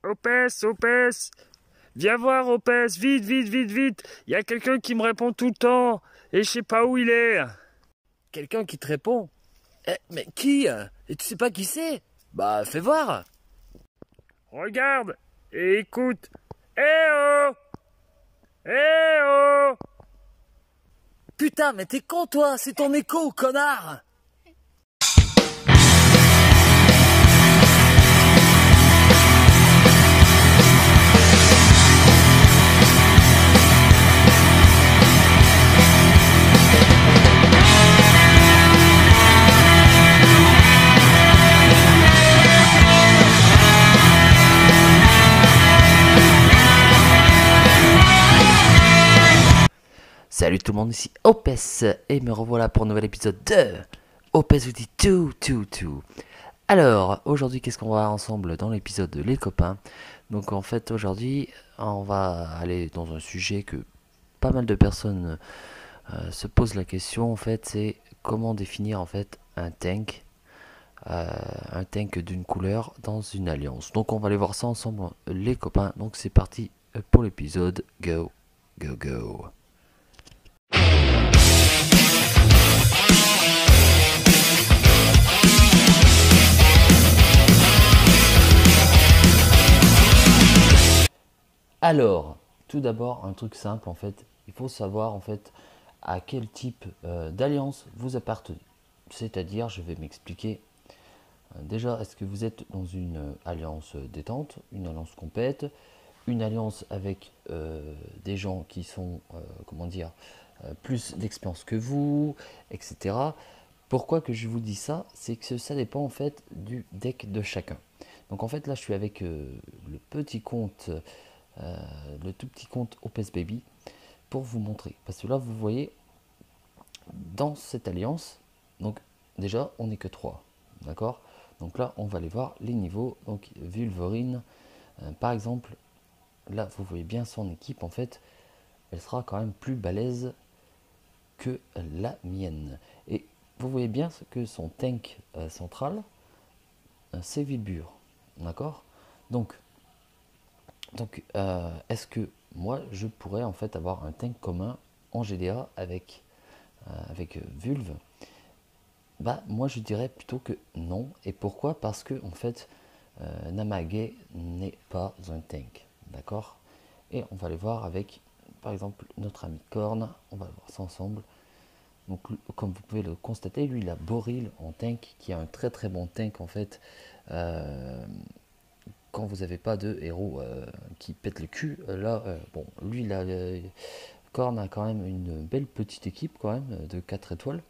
Opes, Opes, viens voir Opes, vite, vite, vite, vite. Il y a quelqu'un qui me répond tout le temps et je sais pas où il est. Quelqu'un qui te répond? Mais qui? Et tu sais pas qui c'est? Bah, fais voir. Regarde et écoute. Eh oh! Eh oh! Putain, mais t'es con, toi! C'est ton écho, connard! Salut tout le monde, ici Opes et me revoilà pour un nouvel épisode de Opes vous dit tout. Alors, aujourd'hui, qu'est-ce qu'on va voir ensemble dans l'épisode de Les Copains? Donc en fait, aujourd'hui, on va aller dans un sujet que pas mal de personnes se posent la question, en fait, c'est comment définir en fait un tank d'une couleur dans une alliance. Donc on va aller voir ça ensemble, les copains. Donc c'est parti pour l'épisode, go. Alors, tout d'abord, un truc simple en fait, il faut savoir en fait à quel type d'alliance vous appartenez. C'est-à-dire, je vais m'expliquer. Déjà, est-ce que vous êtes dans une alliance détente, une alliance compète, une alliance avec des gens qui sont, comment dire, plus d'expérience que vous, etc. Pourquoi que je vous dis ça? C'est que ça dépend en fait du deck de chacun. Donc en fait là, je suis avec le petit compte, le tout petit compte Opes Baby pour vous montrer. Parce que là, vous voyez, dans cette alliance, donc déjà, on n'est que 3. D'accord? Donc là, on va aller voir les niveaux. Donc Vulverine, par exemple, là, vous voyez bien son équipe, en fait, elle sera quand même plus balèze que la mienne. Et vous voyez bien que son tank central, c'est Vilbur. D'accord? Donc est-ce que moi, je pourrais en fait avoir un tank commun en GDA avec Vulve? Bah, moi, je dirais plutôt que non. Et pourquoi? Parce que en fait, Namage n'est pas un tank. D'accord? Et on va aller voir avec, par exemple, notre ami Korn. On va voir ça ensemble. Donc, comme vous pouvez le constater, lui, il a Boril en tank, qui est un très très bon tank en fait. Quand vous n'avez pas de héros qui pètent le cul, là, bon, lui, Korn a quand même une belle petite équipe quand même, de 4 étoiles,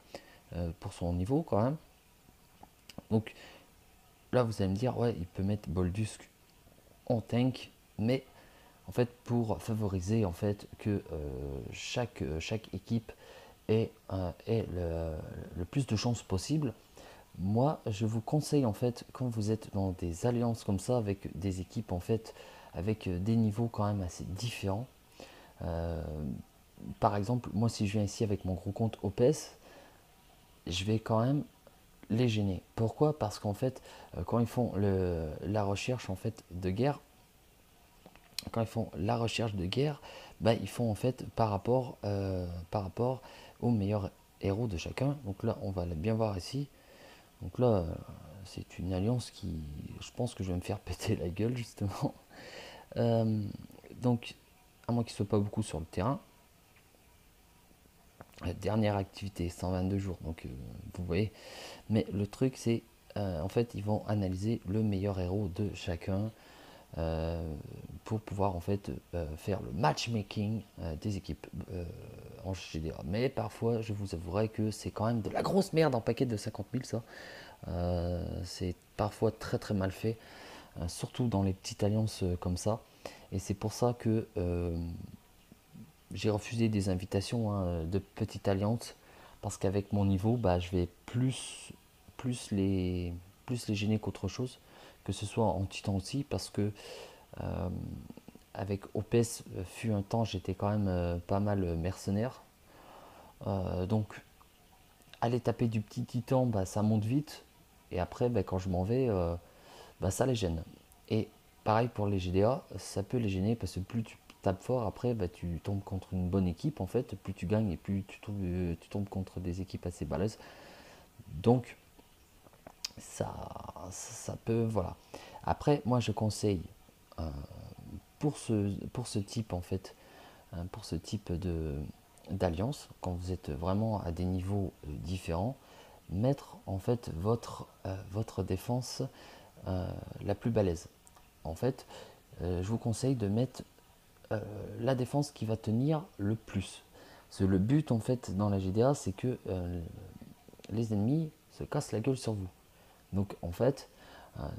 pour son niveau quand même. Donc là, vous allez me dire, ouais, il peut mettre Boldusk en tank, mais en fait, pour favoriser en fait que chaque équipe ait le plus de chances possible, moi, je vous conseille en fait, quand vous êtes dans des alliances comme ça, avec des équipes en fait, avec des niveaux quand même assez différents. Par exemple, moi si je viens ici avec mon gros compte OPS, je vais quand même les gêner. Pourquoi? Parce qu'en fait, quand ils font la recherche en fait de guerre, bah, ils font en fait par rapport aux meilleurs héros de chacun. Donc là, on va bien voir ici. Donc là, c'est une alliance qui, je pense que je vais me faire péter la gueule justement. Donc, à moins qu'il ne soit pas beaucoup sur le terrain. Dernière activité, 122 jours. Donc, vous voyez. Mais le truc, c'est, en fait, ils vont analyser le meilleur héros de chacun pour pouvoir en fait faire le matchmaking des équipes en GDA. Mais parfois, je vous avouerai que c'est quand même de la grosse merde en paquet de 50 000 ça. C'est parfois très très mal fait, surtout dans les petites alliances comme ça. Et c'est pour ça que j'ai refusé des invitations de petites alliances, parce qu'avec mon niveau, bah, je vais plus les gêner qu'autre chose, que ce soit en titan aussi, parce que avec OPS fut un temps, j'étais quand même pas mal mercenaire. Donc aller taper du petit titan, bah, ça monte vite. Et après, bah, quand je m'en vais, bah, ça les gêne. Et pareil pour les GDA, ça peut les gêner parce que plus tu tapes fort, après bah, tu tombes contre une bonne équipe en fait, plus tu gagnes et plus tu tombes contre des équipes assez balèzes. Donc ça, ça peut, voilà. Après, moi je conseille euh, pour ce type en fait, pour ce type d'alliance, quand vous êtes vraiment à des niveaux différents, mettre en fait votre défense la plus balèze. En fait, je vous conseille de mettre la défense qui va tenir le plus. Parce que le but en fait dans la GDA, c'est que les ennemis se cassent la gueule sur vous. Donc en fait,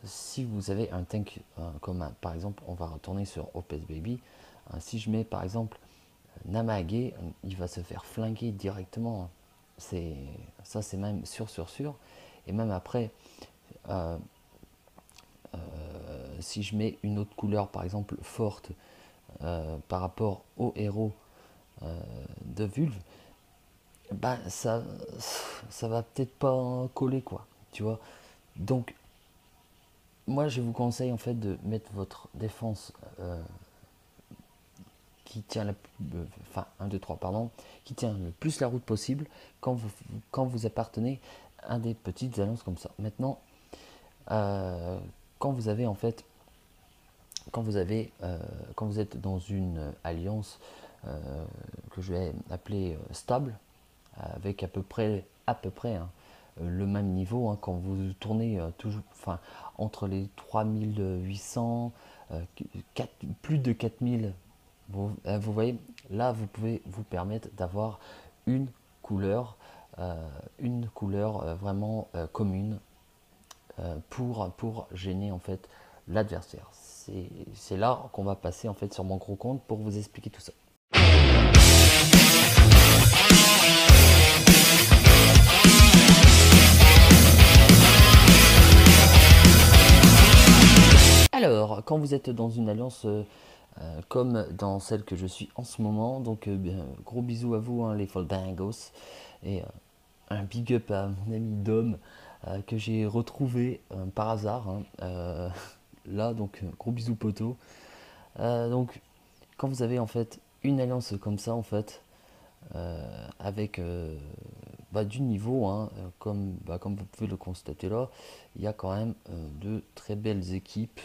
si vous avez un tank comme par exemple, on va retourner sur Opus Baby, si je mets par exemple Namahage, il va se faire flinguer directement. Ça c'est même sûr. Et même après, si je mets une autre couleur par exemple forte par rapport au héros de Vulve, bah ça va peut-être pas coller quoi, tu vois. Donc moi je vous conseille en fait de mettre votre défense qui tient enfin 1, 2, 3 pardon, qui tient le plus la route possible quand vous appartenez à des petites alliances comme ça. Maintenant, quand vous avez en fait quand vous êtes dans une alliance que je vais appeler stable, avec à peu près hein, le même niveau, hein, quand vous tournez toujours, enfin, entre les 3800, 4, plus de 4000, vous voyez, là vous pouvez vous permettre d'avoir une couleur vraiment commune pour gêner en fait l'adversaire. C'est là qu'on va passer en fait sur mon gros compte pour vous expliquer tout ça. Alors, quand vous êtes dans une alliance comme dans celle que je suis en ce moment, donc gros bisous à vous hein, les Foldingos, et un big up à mon ami Dom que j'ai retrouvé par hasard hein, là, donc gros bisous poteau. Donc quand vous avez en fait une alliance comme ça en fait, avec du niveau, hein, comme vous pouvez le constater là, il y a quand même de très belles équipes,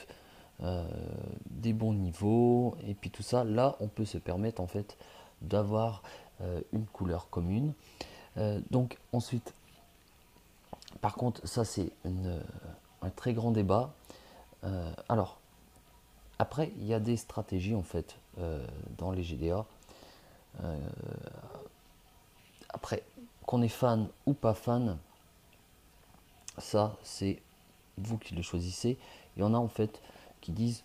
des bons niveaux, et puis tout ça, là on peut se permettre en fait d'avoir une couleur commune. Donc ensuite, par contre, ça c'est un très grand débat. Alors, après, il y a des stratégies en fait dans les GDA. Après, qu'on est fan ou pas fan, ça c'est vous qui le choisissez. Il y en a en fait qui disent,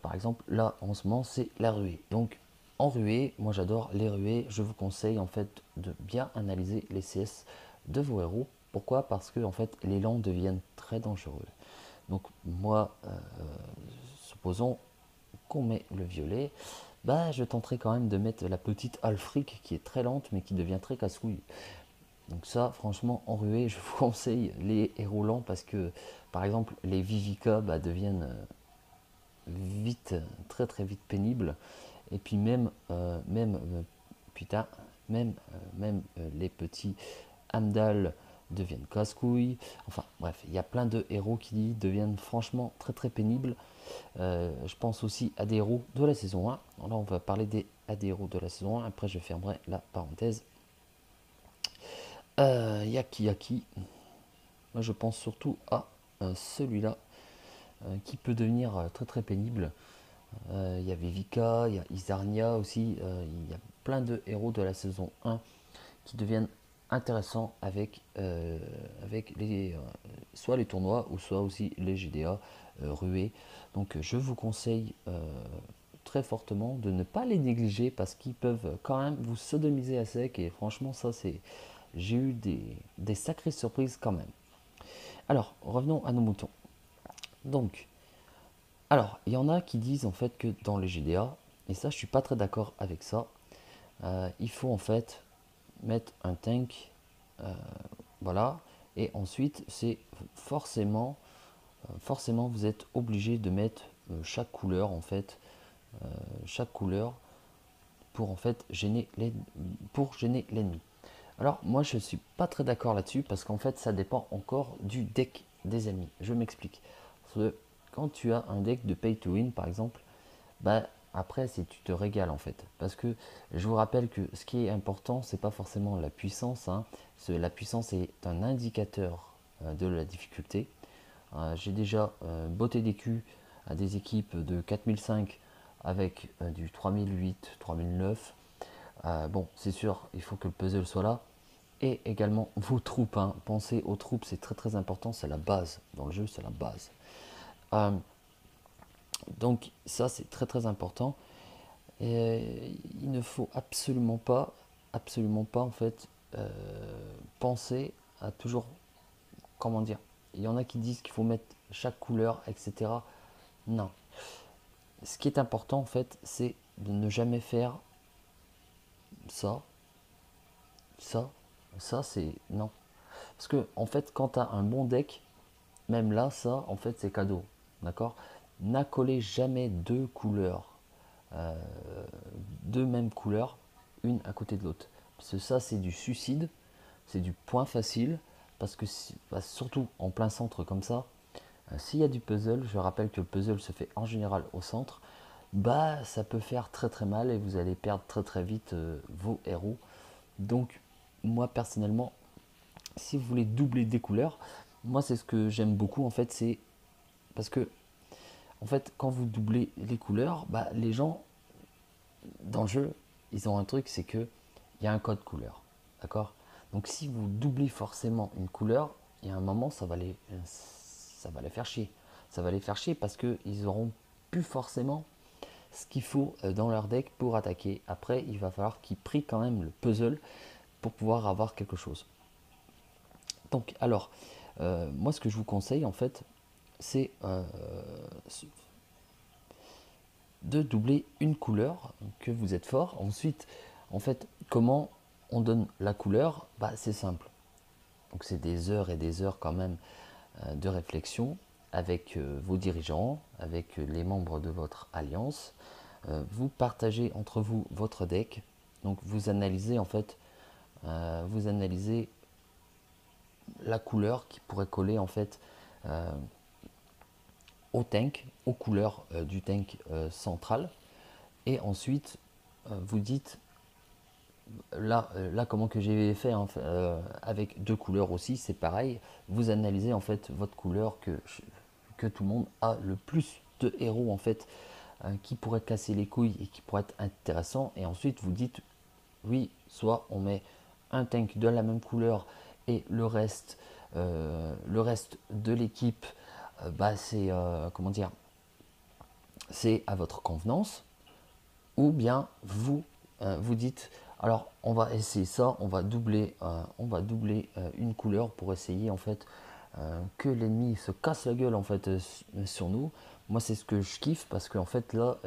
par exemple, là en ce moment c'est la ruée. Donc en ruée, moi j'adore les ruées. Je vous conseille en fait de bien analyser les CS de vos héros. Pourquoi? Parce que en fait les élans deviennent très dangereux. Donc moi, supposons qu'on met le violet, bah je tenterai quand même de mettre la petite Alfric qui est très lente mais qui devient très casse-couille. Donc ça, franchement, en ruée, je vous conseille les héros lents parce que, par exemple, les Vivica deviennent vite, très très vite pénibles. Et puis putain, les petits Amdal deviennent casse-couilles. Enfin bref, il y a plein de héros qui deviennent franchement très très pénibles. Je pense aussi à des héros de la saison 1. Là, on va parler des héros de la saison 1. Après, je fermerai la parenthèse. Yaki. Moi, je pense surtout à celui-là qui peut devenir très très pénible. Il y a Vivica, il y a Isarnia aussi. Il y a plein de héros de la saison 1 qui deviennent intéressants avec soit les tournois ou soit aussi les GDA rués. Donc je vous conseille très fortement de ne pas les négliger parce qu'ils peuvent quand même vous sodomiser à sec et franchement ça c'est... J'ai eu des sacrées surprises quand même. Alors, revenons à nos moutons. Donc, alors, il y en a qui disent en fait que dans les GDA, et ça je suis pas très d'accord avec ça, il faut en fait mettre un tank, voilà, et ensuite c'est forcément vous êtes obligé de mettre chaque couleur en fait, chaque couleur pour en fait pour gêner l'ennemi. Alors moi je suis pas très d'accord là-dessus parce qu'en fait ça dépend encore du deck des ennemis. Je m'explique. Parce que quand tu as un deck de pay to win par exemple, bah après c'est tu te régales en fait. Parce que je vous rappelle que ce qui est important c'est pas forcément la puissance. Hein. La puissance est un indicateur de la difficulté. J'ai déjà botté des culs à des équipes de 4005 avec du 3008, 3009. Bon, c'est sûr, il faut que le puzzle soit là. Et également vos troupes. Hein. Pensez aux troupes, c'est très très important, c'est la base. Dans le jeu, c'est la base. Euh, donc ça, c'est très très important. Et il ne faut absolument pas en fait, penser à toujours, comment dire, il y en a qui disent qu'il faut mettre chaque couleur, etc. Non. Ce qui est important en fait, c'est de ne jamais faire ça, ça, ça, c'est non. Parce que en fait, quand tu as un bon deck, même là, ça, en fait, c'est cadeau. D'accord. N'accolez jamais deux couleurs, euh, deux mêmes couleurs, une à côté de l'autre. Parce que ça, c'est du suicide, c'est du point facile. Parce que surtout en plein centre comme ça, s'il y a du puzzle, je rappelle que le puzzle se fait en général au centre, bah ça peut faire très très mal et vous allez perdre très très vite vos héros. Donc moi personnellement, si vous voulez doubler des couleurs, moi c'est ce que j'aime beaucoup en fait, c'est parce que en fait quand vous doublez les couleurs, bah les gens dans le jeu, ils ont un truc, c'est que il y a un code couleur, d'accord. Donc si vous doublez forcément une couleur, il y a un moment ça va les faire chier. Ça va les faire chier parce qu'ils auront plus forcément ce qu'il faut dans leur deck pour attaquer. Après, il va falloir qu'ils prient quand même le puzzle pour pouvoir avoir quelque chose. Donc, alors, moi, ce que je vous conseille, en fait, c'est de doubler une couleur que vous êtes fort. Ensuite, en fait, comment on donne la couleur? Bah, c'est simple. Donc, c'est des heures et des heures quand même de réflexion avec vos dirigeants, avec les membres de votre alliance. Vous partagez entre vous votre deck. Donc vous analysez en fait, vous analysez la couleur qui pourrait coller en fait au tank, aux couleurs du tank central. Et ensuite, vous dites là comment que j'ai fait hein, avec deux couleurs aussi, c'est pareil. Vous analysez en fait votre couleur que tout le monde a le plus de héros en fait qui pourrait casser les couilles et qui pourrait être intéressant. Et ensuite vous dites oui, soit on met un tank de la même couleur et le reste de l'équipe, bah c'est comment dire, c'est à votre convenance. Ou bien vous vous dites alors on va essayer ça, on va doubler une couleur pour essayer en fait que l'ennemi se casse la gueule en fait sur nous. Moi c'est ce que je kiffe parce qu'en fait là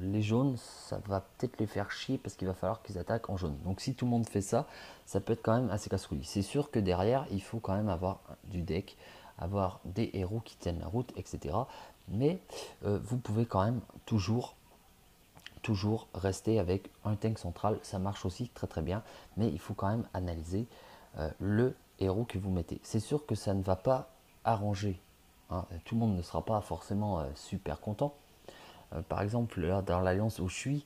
les jaunes ça va peut-être les faire chier parce qu'il va falloir qu'ils attaquent en jaune. Donc si tout le monde fait ça, ça peut être quand même assez casse-couille. C'est sûr que derrière il faut quand même avoir du deck, avoir des héros qui tiennent la route, etc. Mais vous pouvez quand même toujours rester avec un tank central, ça marche aussi très très bien, mais il faut quand même analyser le héros que vous mettez. C'est sûr que ça ne va pas arranger, hein. Tout le monde ne sera pas forcément super content. Par exemple, là dans l'alliance où je suis,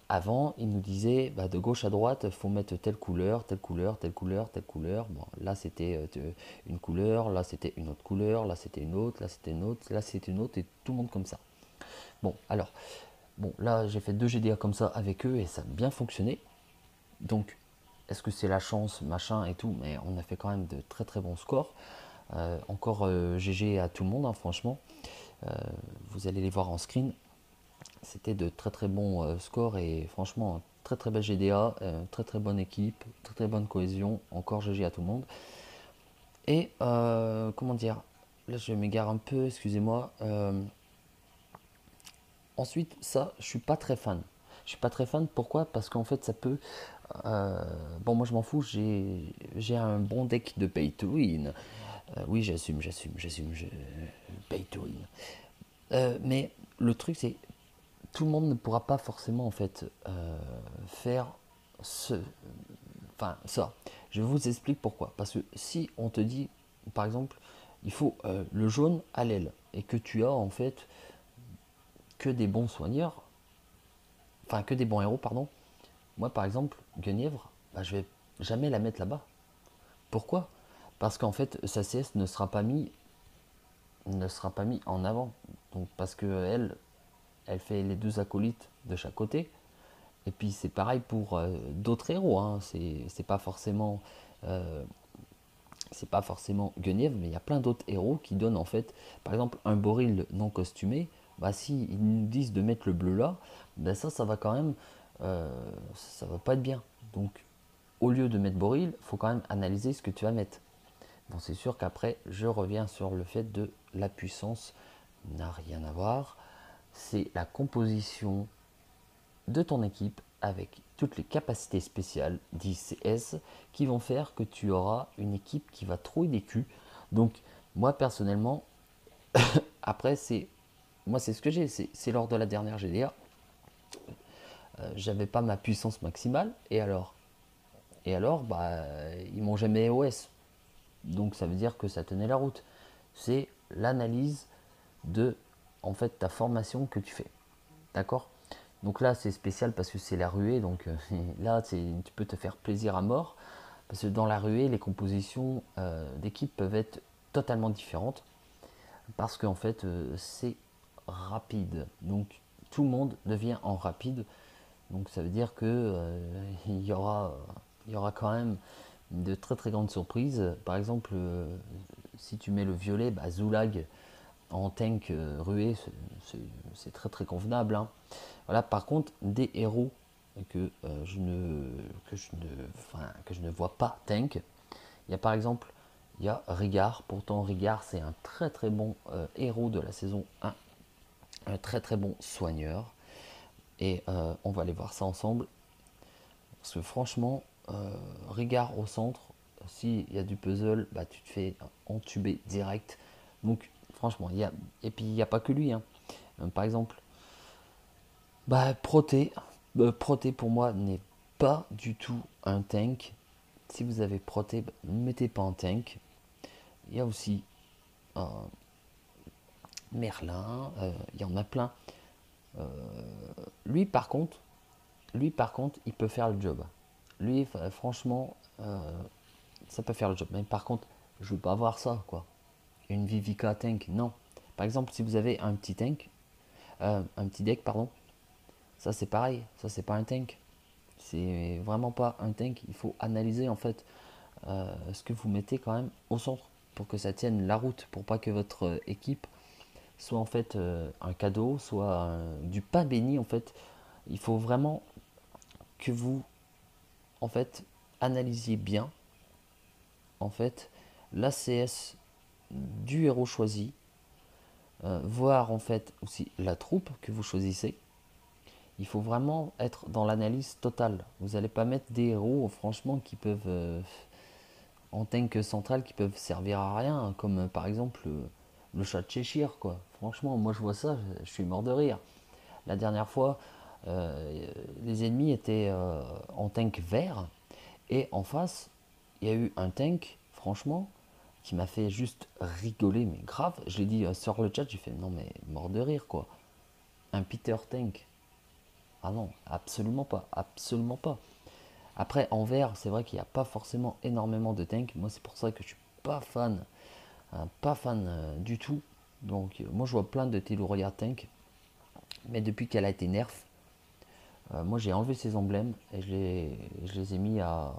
avant, il nous disait bah, de gauche à droite, il faut mettre telle couleur, telle couleur, telle couleur, telle couleur. Bon, là c'était une couleur, là c'était une autre couleur, là c'était une autre, là c'était une autre, là c'était une autre, et tout le monde comme ça. Bon, alors, bon, là, j'ai fait 2 GDA comme ça avec eux et ça a bien fonctionné. Donc, est-ce que c'est la chance, machin et tout, mais on a fait quand même de très très bons scores. Encore GG à tout le monde, hein, franchement. Vous allez les voir en screen. C'était de très très bons scores et franchement, très très belle GDA, très très bonne équipe, très très bonne cohésion. Encore GG à tout le monde. Et comment dire, là je m'égare un peu, excusez-moi. Ensuite, ça, je suis pas très fan. Je suis pas très fan, pourquoi? Parce qu'en fait, ça peut. Bon, moi je m'en fous, j'ai un bon deck de pay to win. Oui, j'assume, pay to win. Mais le truc, c'est tout le monde ne pourra pas forcément en fait faire ce, enfin ça. Je vous explique pourquoi. Parce que si on te dit, par exemple, il faut le jaune à l'aile et que tu as en fait que des bons soigneurs, enfin que des bons héros, pardon. Moi, par exemple, Guenièvre, bah, je vais jamais la mettre là-bas. Pourquoi? Parce qu'en fait, sa CS ne sera pas mis en avant. Donc parce que elle fait les deux acolytes de chaque côté. Et puis c'est pareil pour d'autres héros. Hein. Euh, c'est pas forcément Guenièvre, mais il y a plein d'autres héros qui donnent en fait, par exemple, un Boril non costumé. Bah si ils nous disent de mettre le bleu là, ben ça va quand même, ça va pas être bien. Donc au lieu de mettre Boril, faut quand même analyser ce que tu vas mettre. Bon, c'est sûr qu'après, je reviens sur le fait de la puissance n'a rien à voir. C'est la composition de ton équipe avec toutes les capacités spéciales d'ICS qui vont faire que tu auras une équipe qui va trouver des culs. Donc, moi personnellement, après, c'est ce que j'ai. C'est lors de la dernière GDA. J'avais pas ma puissance maximale. Et alors, bah, ils m'ont jamais OS. Donc ça veut dire que ça tenait la route. C'est l'analyse de en fait ta formation que tu fais. D'accord? Donc là c'est spécial parce que c'est la ruée, donc là tu peux te faire plaisir à mort. Parce que dans la ruée, les compositions d'équipe peuvent être totalement différentes. Parce qu'en fait c'est rapide. Donc tout le monde devient en rapide. Donc ça veut dire que il y aura quand même de très très grandes surprises. Par exemple, si tu mets le violet, bah, Zoulag en tank ruée, c'est très très convenable. Hein. Voilà, par contre, des héros que je ne vois pas tank. Il y a par exemple, il y a Rigard. Pourtant, Rigard, c'est un très très bon héros de la saison 1. Un très très bon soigneur. Et on va aller voir ça ensemble. Parce que franchement, Rigard au centre, s'il y a du puzzle, bah, tu te fais entuber direct. Donc franchement, et puis il n'y a pas que lui. Hein. Par exemple, bah, Proté pour moi n'est pas du tout un tank. Si vous avez Proté, bah, ne mettez pas en tank. Il y a aussi Merlin, il y en a plein. Euh, lui par contre, il peut faire le job. Lui, franchement, ça peut faire le job. Mais par contre, je veux pas avoir ça, quoi. Une Vivica tank, non. Par exemple, si vous avez un petit tank, un petit deck, pardon, ça c'est pareil. Ça c'est pas un tank. C'est vraiment pas un tank. Il faut analyser en fait ce que vous mettez quand même au centre pour que ça tienne la route, pour pas que votre équipe soit en fait un cadeau, soit du pain béni en fait. Il faut vraiment que vous en fait analysiez bien en fait l'ACS du héros choisi, voir en fait aussi la troupe que vous choisissez. Il faut vraiment être dans l'analyse totale. Vous n'allez pas mettre des héros franchement qui peuvent en tank central qui peuvent servir à rien, hein, comme par exemple le chat de Cheshire quoi. Franchement, moi je vois ça, je suis mort de rire. La dernière fois, les ennemis étaient en tank vert et en face, il y a eu un tank, franchement, qui m'a fait juste rigoler, mais grave. Je l'ai dit sur le chat, j'ai fait non, mais mort de rire quoi. Un Peter Tank. Ah non, absolument pas, absolument pas. Après, en vert, c'est vrai qu'il n'y a pas forcément énormément de tanks. Moi, c'est pour ça que je suis pas fan du tout. Donc, moi, je vois plein de Telluria tank, mais depuis qu'elle a été nerf, moi, j'ai enlevé ses emblèmes et je les ai mis à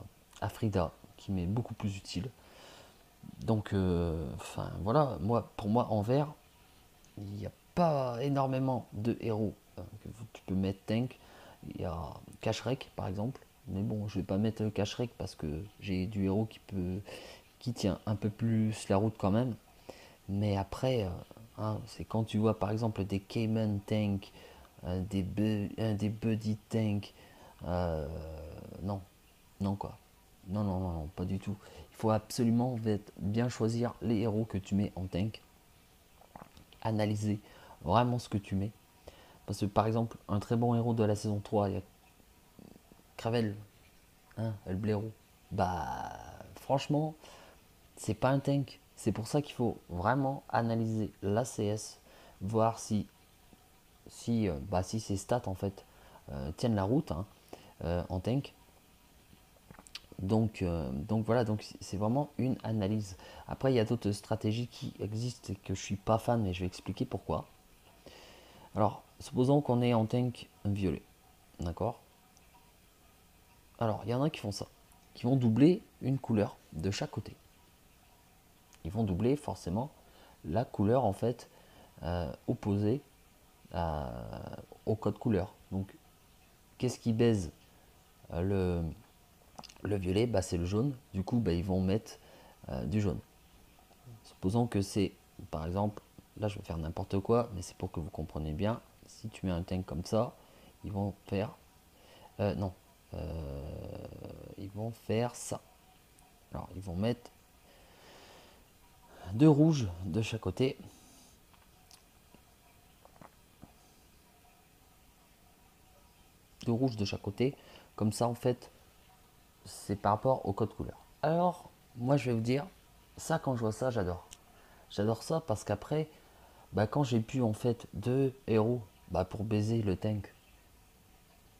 Frida, qui m'est beaucoup plus utile. Donc, enfin voilà, pour moi en vert, il n'y a pas énormément de héros que tu peux mettre tank. Il y a Kashrek par exemple, mais bon, je vais pas mettre Kashrek parce que j'ai du héros qui tient un peu plus la route quand même. Mais après, hein, c'est quand tu vois par exemple des Cayman tank, des Buddy tank, euh, non, non quoi. Non, non, non, non, pas du tout. Il faut absolument bien choisir les héros que tu mets en tank. Analyser vraiment ce que tu mets. Parce que par exemple, un très bon héros de la saison 3, il y a Cravel, hein, El Blaireau. Bah, franchement, c'est pas un tank. C'est pour ça qu'il faut vraiment analyser l'ACS, voir si ses stats en fait tiennent la route, hein, en tank. Donc voilà, donc c'est vraiment une analyse. Après, il y a d'autres stratégies qui existent et que je suis pas fan, mais je vais expliquer pourquoi. Alors, supposons qu'on ait en tank un violet, d'accord? Alors, il y en a qui font ça, qui vont doubler une couleur de chaque côté. Ils vont doubler forcément la couleur en fait opposée au code couleur. Donc, qu'est-ce qui baise le violet? Bah, c'est le jaune. Du coup, bah, ils vont mettre du jaune. Supposons que c'est, par exemple, là je vais faire n'importe quoi, mais c'est pour que vous compreniez bien. Si tu mets un tank comme ça, ils vont faire, non, ils vont faire ça. Alors ils vont mettre deux rouges de chaque côté. Deux rouges de chaque côté. Comme ça en fait, c'est par rapport au code couleur. Alors, moi je vais vous dire, ça quand je vois ça, j'adore. J'adore ça parce qu'après, bah, quand j'ai pu en fait deux héros bah, pour baiser le tank,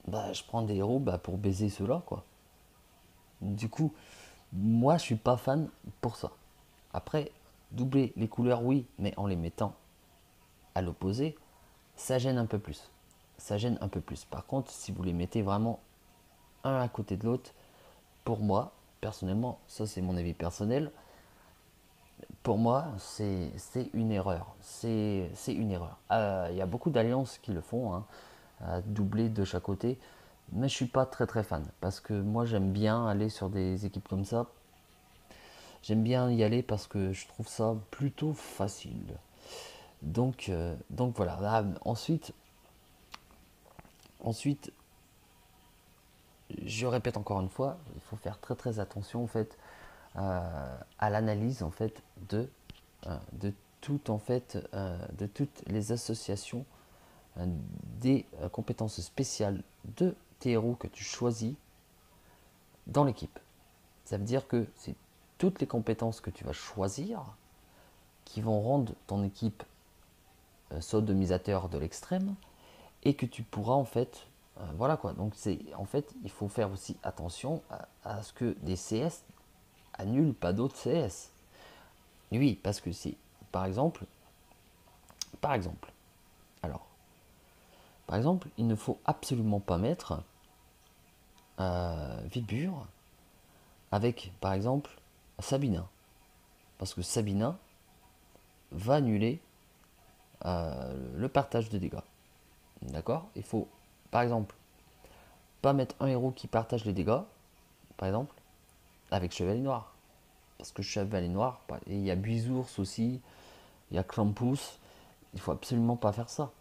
bah, je prends des héros bah, pour baiser ceux-là, quoi. Du coup, moi, je suis pas fan pour ça. Après, doubler les couleurs, oui, mais en les mettant à l'opposé, ça gêne un peu plus. Ça gêne un peu plus. Par contre, si vous les mettez vraiment un à côté de l'autre, pour moi, personnellement, ça c'est mon avis personnel, pour moi, c'est une erreur. C'est une erreur. Il y a beaucoup d'alliances qui le font, hein, à doubler de chaque côté. Mais je suis pas très très fan. Parce que moi, j'aime bien aller sur des équipes comme ça. J'aime bien y aller parce que je trouve ça plutôt facile. Donc voilà. Là, ensuite, je répète encore une fois, il faut faire très très attention en fait à l'analyse en fait de de toutes les associations des compétences spéciales de tes héros que tu choisis dans l'équipe. Ça veut dire que c'est toutes les compétences que tu vas choisir qui vont rendre ton équipe sodomisateur de l'extrême et que tu pourras en fait voilà quoi. Donc c'est en fait il faut faire aussi attention à ce que des CS annulent pas d'autres CS. Oui, parce que c'est par exemple par exemple alors par exemple il ne faut absolument pas mettre Vibur avec par exemple Sabina parce que Sabina va annuler le partage de dégâts. D'accord? Il faut par exemple pas mettre un héros qui partage les dégâts, par exemple, avec Chevalier Noir. Parce que Chevalier Noir, et il y a Buizours aussi, il y a Krampus, il faut absolument pas faire ça.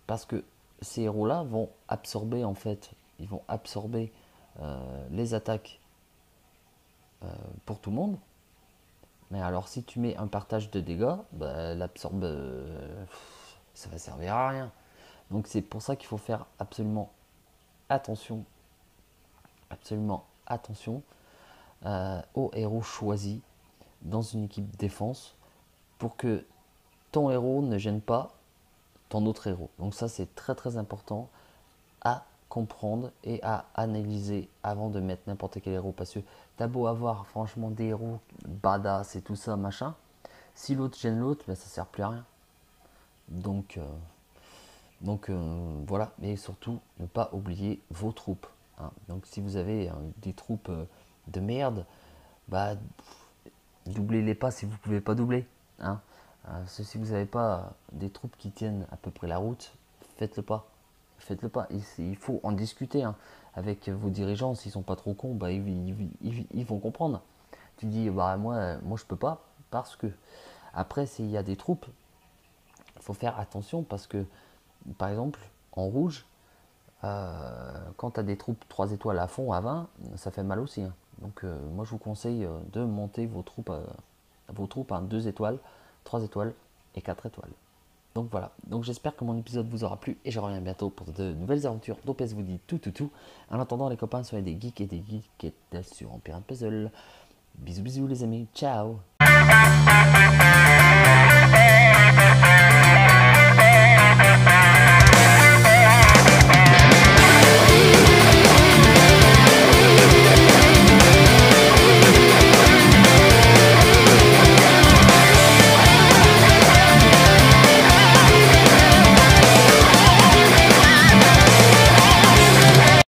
Parce que ces héros-là vont absorber en fait, ils vont absorber les attaques pour tout le monde. Mais alors si tu mets un partage de dégâts, bah, l'absorbe, ça va servir à rien. Donc c'est pour ça qu'il faut faire attention, absolument attention aux héros choisis dans une équipe défense pour que ton héros ne gêne pas ton autre héros. Donc ça c'est très très important à comprendre et à analyser avant de mettre n'importe quel héros parce que t'as beau avoir franchement des héros badass et tout ça machin, si l'autre gêne l'autre, ben, ça sert plus à rien. Donc, voilà, mais surtout ne pas oublier vos troupes, hein. Donc si vous avez des troupes de merde, bah doublez-les pas si vous pouvez pas doubler, hein. Si vous n'avez pas des troupes qui tiennent à peu près la route, faites-le pas. Faites-le pas. Il faut en discuter, hein, avec vos dirigeants. S'ils sont pas trop cons, bah, ils vont comprendre. Tu dis, bah, moi je peux pas parce que. Après, s'il y a des troupes, il faut faire attention parce que, par exemple, en rouge, quand tu as des troupes 3 étoiles à fond, à 20, ça fait mal aussi, hein. Donc moi je vous conseille de monter vos troupes à 2 étoiles, 3 étoiles et 4 étoiles. Donc voilà, donc j'espère que mon épisode vous aura plu et je reviens bientôt pour de nouvelles aventures d'OPS vous dit tout. En attendant les copains, soyez des geeks et des geekettes sur Empire Puzzle. Bisous bisous les amis, ciao.